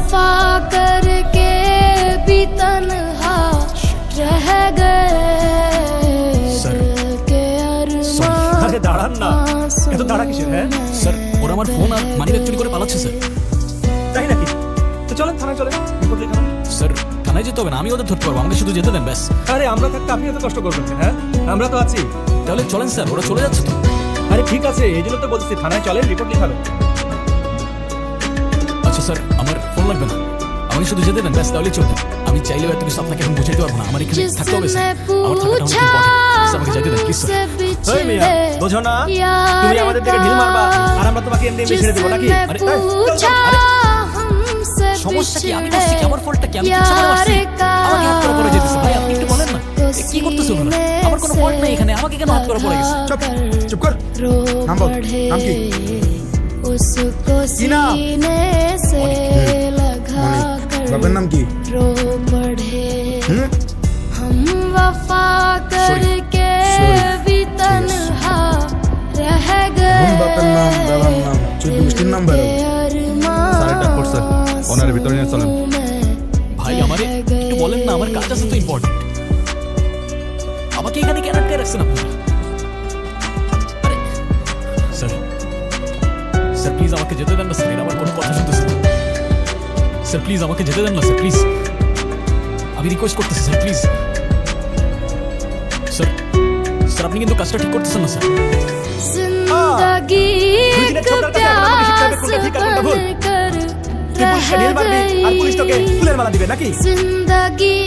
वफा करके भी तन्हा रह गए के আরে দাঁড়ান না, এত দাঁড়া কিসের? হ্যাঁ স্যার ওরা আমার ফোন আর মানিব্যাগ চুরি করে পালাচ্ছে স্যার। তাই নাকি? তো চলেন থানায় চলেন, রিপোর্ট লিখাবেন। স্যার থানায় যেতে হবে না, আমি ওদের ধরতে পারবো, আমাকে শুধু যেতে দেন ব্যাস। আরে আমরা থাকতে আপনি এত কষ্ট করবেন কেন? হ্যাঁ আমরা তো আছি। তাহলে চলেন স্যার, ওরা চলে যাচ্ছে তো। আরে ঠিক আছে, এই জন্য তো বলছি থানায় চলেন, রিপোর্ট লিখাবেন। আচ্ছা স্যার আমার ফোন লাগবে না, আমাকে শুধু যেতে দেন ব্যাস, তাহলেই চলবে। আমি চাইলেও এত কিছু আপনাকে এখন বুঝাইতে পারবো না, আমার এখানে থাকতে হবে স্যার। আমার থাকাটা অনেক ইম্পর্টেন্ট, আমাকে যেতে দেন প্লিজ স্যার। ওই মিয়া, বোঝো না তুমি আমাদের দিকে ঢিল মারবা আর আমরা তোমাকে এমনি এমনি ছেড়ে দেবো নাকি? আরে সমস্যা কি? আমি করছি কি? আমার ফল্টটা কি? আমি কিচ্ছু করে মারছি? আমাকে হাত করা পড়ে যেতেছে ভাই, আপনি একটু বলেন না কি করতেছো ওরা? আমার কোনো ফল্ট নাই এখানে, আমাকে কেন হাত করা পড়ে গেছে? চুপ চুপ কর। নাম বল, নাম কি? उसको কি নাম? सीने से लगा कर বাপের নাম কি? रो पड़े হুম? हम वफा करके भी तन्हा रह गए হুম, বাপের নাম, বাবার নাম, চোদ্দ গোষ্ঠীর নাম বেরো। স্যার এটা করছে, ওনার ভিতরে নিয়ে চলেন। ভাই আমারে একটু বলেন না, আমার কাজ আছে তো ইম্পর্টেন্ট, আমাকে এখানে কেন আটকে রাখছেন আপনারা? আরে স্যার, স্যার প্লিজ আমাকে যেতে দেন না স্যার, এরা আমার কোনো কথা শুনতেছে না স্যার, প্লিজ আমাকে যেতে দেন না স্যার, প্লিজ আমি রিকোয়েস্ট করতেছি স্যার, প্লিজ স্যার। স্যার আপনি কিন্তু কাজটা ঠিক করতেছেন না স্যার। जिंदगी एक प्यास बनकर তুই পুলিশকে ঢিল মারবি আর পুলিশ তোকে ফুলের মালা দিবে নাকি? जिंदगी